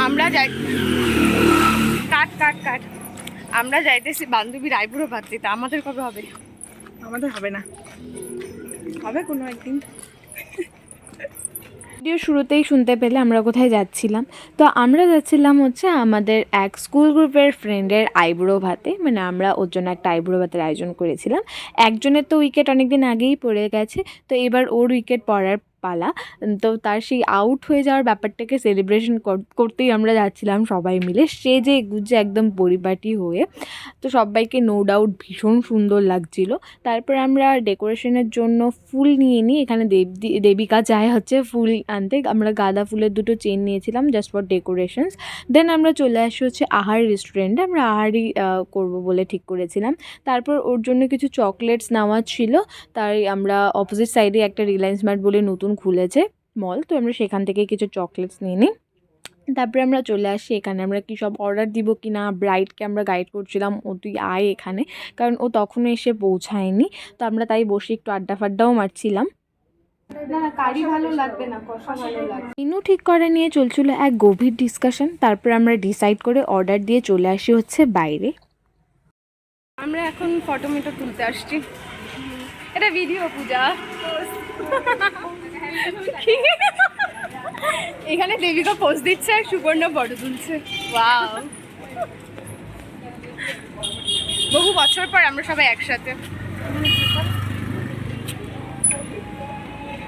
আমরা যাই কাট কাট কাট আমরা যাইতেছি বান্ধবীর আইবুড়ো ভাত দিতে। আমাদের কবে হবে? আমাদের হবে না, হবে কোনো একদিন। ভিডিও শুরুতেই শুনতে পেলে আমরা কোথায় যাচ্ছিলাম। তো আমরা যাচ্ছিলাম হচ্ছে আমাদের এক স্কুল গ্রুপের ফ্রেন্ডের আইবুড়ো ভাতে, মানে আমরা ওর জন্য একটা আইবুড়ো ভাতের আয়োজন করেছিলাম। একজনের তো উইকেট অনেক দিন আগেই পড়ে গেছে, তো এবার ওর উইকেট পড়ার পালা। তো তার সেই আউট হয়ে যাওয়ার ব্যাপারটাকে সেলিব্রেশন করতেই আমরা যাচ্ছিলাম সবাই মিলে, সে যে গুজে একদম পরিপাটি হয়ে। তো সবাইকে নো ডাউট ভীষণ সুন্দর লাগছিল। তারপর আমরা ডেকোরেশনের জন্য ফুল নিয়ে নিই, এখানে দেবিকা যায় হচ্ছে ফুল আনতে। আমরা গাঁদা ফুলের 2টো চেন নিয়েছিলাম জাস্ট ফর ডেকোরেশনস। দেন আমরা চলে আসি হচ্ছে আহার রেস্টুরেন্টে, আমরা আহারই করবো বলে ঠিক করেছিলাম। তারপর ওর জন্য কিছু চকলেটস নেওয়া ছিল, তাই আমরা অপোজিট সাইডে একটা রিলায়েন্স মার্ট বলে নতুন খুলেছে মল, তো আমরা সেখান থেকে কিছু চকলেটস নিয়ে নিই। তারপরে আমরা চলে আসি এখানে আমরা কি সব অর্ডার দিব কি না, ব্রাইডকে আমরা গাইড করছিলাম ও তুই আয় এখানে, কারণ ও তখনও এসে পৌঁছায়নি। তো আমরা তাই বসে একটু আড্ডা ফাড্ডাও মারছিলাম। মেনু ঠিক করা নিয়ে চলছিল এক গভীর ডিসকাশন। তারপর আমরা ডিসাইড করে অর্ডার দিয়ে চলে আসি হচ্ছে বাইরে। আমরা এখন ফটোমিটো তুলতে আসছি। এটা ভিডিও পূজা। এখানে দেবিকা পোজ দিচ্ছে আর সুবর্ণ ফটো তুলছে। ওয়াও, বহু বছর পর আমরা সবাই একসাথে।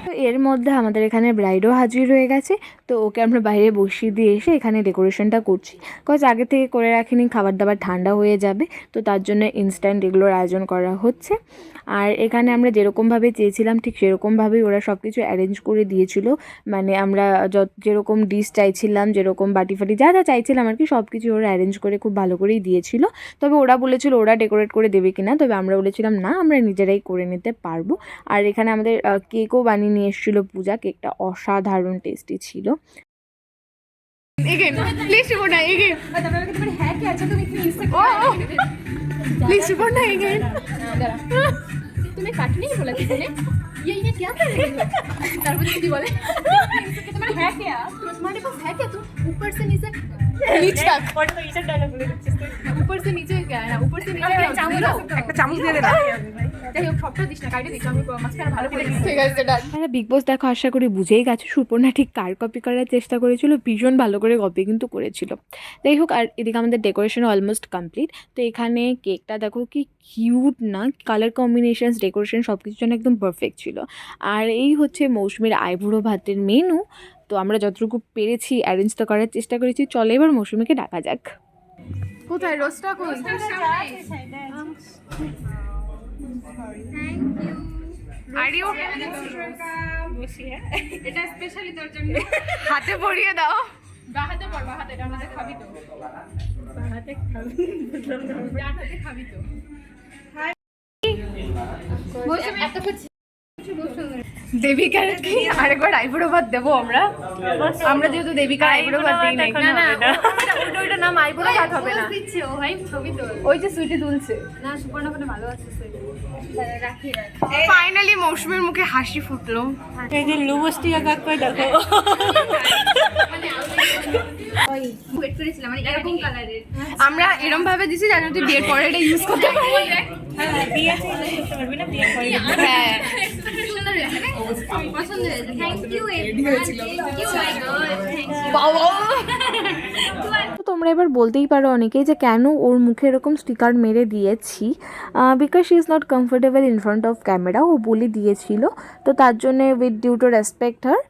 তো এর মধ্যে আমাদের এখানে ব্রাইডও হাজির হয়ে গেছে, তো ওকে আমরা বাইরে বসিয়ে দিয়ে এসে এখানে ডেকোরেশনটা করছি। কজ আগে থেকে করে রাখিনি, খাবার দাবার ঠান্ডা হয়ে যাবে, তো তার জন্য ইনস্ট্যান্ট এগুলোর আয়োজন করা হচ্ছে। আর এখানে আমরা যেরকমভাবে চেয়েছিলাম ঠিক সেরকমভাবেই ওরা সব কিছু অ্যারেঞ্জ করে দিয়েছিল। মানে আমরা যেরকম ডিশ চাইছিলাম, যেরকম বাটি ফাটি যা যা চাইছিলাম আর কি, সব কিছু ওরা অ্যারেঞ্জ করে খুব ভালো করেই দিয়েছিল। তবে ওরা বলেছিল ওরা ডেকোরেট করে দেবে কিনা, তবে আমরা বলেছিলাম না, আমরা নিজেরাই করে নিতে পারবো। আর এখানে আমাদের কেকও বানিয়ে নিয়ে এসেছিলো পূজা, কেকটা অসাধারণ টেস্টি ছিল। Please Subarna again, please Suparna again. तुम्हें काटने नहीं बोला किसी ने? ये क्या कर रही हो? तारबुज दीदी बोले तुम्हारे है क्या? तुम्हारे पास है क्या? तुम ऊपर से नीचे तक ऊपर से नीचे क्या है? ऊपर से नीचे একটা চামচ দিয়ে দেনা। যাই হোক সবটা দিস না, কাটে দিস, আমি মাঝখানে ভালো করে দিস। ঠিক আছে ডান। তারা বিগ বস দেখো আশা করি বুঝেই গেছে সুপর্ণা ঠিক কার কপি করার চেষ্টা করেছিল, ভীষণ ভালো করে কপি কিন্তু করেছিল। যাই হোক, আর এদিকে আমাদের ডেকোরেশন অলমোস্ট কমপ্লিট। তো এখানে কেকটা দেখো কি কিউট না, কালার কম্বিনেশনস, ডেকোরেশন সব কিছুর জন্য একদম পারফেক্ট ছিল। আর এই হচ্ছে মৌসুমীর আইবুড়ো ভাতের মেনু। তো আমরা যতটুকু পেরেছি অ্যারেঞ্জ তো করার চেষ্টা করেছি। চলে এবার মৌসুমীকে ডাকা যাক। কোথায় রোস্টটা কই? আর ইউ এটা স্পেশালি তোর জন্য। হাতে পরিয়ে দাও। বাহাতে পড়, বাহাতে, এটা আমাদের খাবি তো। বাহাতে খাবি তো। মৌসুমী এত কিছু দেবিকার কি আরেকবার আইবুড়ো ভাত দেবো আমরা? আমরা যেহেতু দেবিকার আইবুড়ো ভাত দিই নাই। না না, ওইটা নাম আইবুড়ো ভাত হবে না। দিচ্ছি ও ভাই ছবি তো। ওই যে সুইটি তুলছে না, সুপর্ণা ওখানে ভালো আছে সুইটি। রাখি রাখ। ফাইনালি মৌসুমীর মুখে হাসি ফুটলো। এই যে লুবস্টিয়া কাকা দেখো। ওয়েট করেছিলাম মানে এরকম কালারের। আমরা এরকম ভাবে দিছি যেন তুই বিয়ের পরে এটা ইউজ করতে পারবি। বিয়ে আছে করতে পারবি না, বিয়ে করে হ্যাঁ, সুন্দর হয়েছে, পছন্দ হয়েছে। Thank you everyone, thank you my God, thank you. বাবা তো তোমরা এবার বলতেই পারো অনেকেই যে কেন ওর মুখে এরকম স্টিকার মেরে দিয়েছি, because she is not comfortable in front of camera, ও বলে দিয়েছিল। তো তার জন্য with due to respect her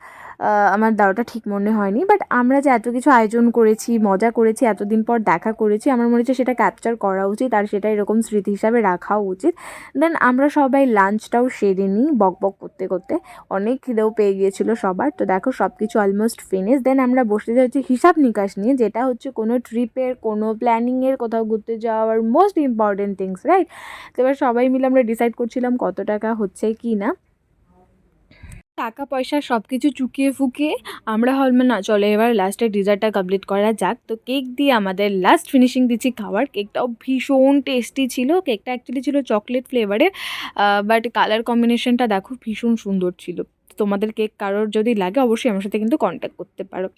আমার দেওয়াটা ঠিক মনে হয়নি। বাট আমরা যে এত কিছু আয়োজন করেছি, মজা করেছি, এতদিন পর দেখা করেছি, আমার মনে হচ্ছে সেটা ক্যাপচার করা উচিত আর সেটা এরকম স্মৃতি হিসাবে রাখাও উচিত। দেন আমরা সবাই লাঞ্চটাও সেরে নিই বক বক করতে করতে, অনেক খিদেও পেয়ে গিয়েছিলো সবার। তো দেখো সব কিছু অলমোস্ট ফিনিশ। দেন আমরা বসে যাচ্ছি হিসাব নিকাশ নিয়ে, যেটা হচ্ছে কোনো ট্রিপের, কোনো প্ল্যানিংয়ের, কোথাও ঘুরতে যাওয়ার মোস্ট ইম্পর্টেন্ট থিংস, রাইট? তো এবার সবাই মিলে আমরা ডিসাইড করছিলাম কত টাকা হচ্ছে কি না। টাকা পয়সা সব কিছু চুকিয়ে ফুকিয়ে আমরা হলমান না, চলো এবার লাস্টে ডিজার্টটা কমপ্লিট করা যাক। তো কেক দিয়ে আমাদের লাস্ট ফিনিশিং দিচ্ছি খাবার। কেকটাও ভীষণ টেস্টি ছিল। কেকটা অ্যাকচুয়ালি ছিল চকলেট ফ্লেভারের, বাট কালার কম্বিনেশনটা দেখো ভীষণ সুন্দর ছিল। তোমাদের কেক কারোর যদি লাগে অবশ্যই আমার সাথে কিন্তু কন্ট্যাক্ট করতে পারো।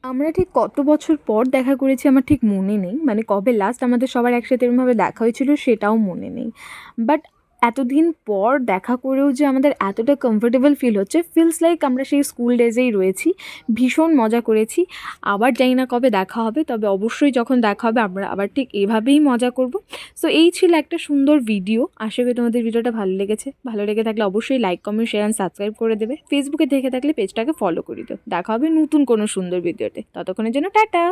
আমরা ঠিক কত বছর পর দেখা করেছি আমার ঠিক মনে নেই, মানে কবে লাস্ট আমাদের সবার একসাথে এরকমভাবে দেখা হয়েছিল সেটাও মনে নেই। বাট এতদিন পর দেখা করেও যে আমাদের এতটা কমফোর্টেবল ফিল হচ্ছে, ফিলস লাইক আমরা সেই স্কুল ডেজেই রয়েছি। ভীষণ মজা করেছি। আবার জানি না কবে দেখা হবে, তবে অবশ্যই যখন দেখা হবে আমরা আবার ঠিক এভাবেই মজা করব। সো এই ছিল একটা সুন্দর ভিডিও। আশা করি তোমাদের ভিডিওটা ভালো লেগেছে। ভালো লেগে থাকলে অবশ্যই like, comment, share and subscribe করে দেবে। ফেসবুকে দেখে থাকলে পেজটাকে ফলো করে দিও। দেখা হবে নতুন কোনো সুন্দর ভিডিওতে। ততক্ষণের জন্য টাটা।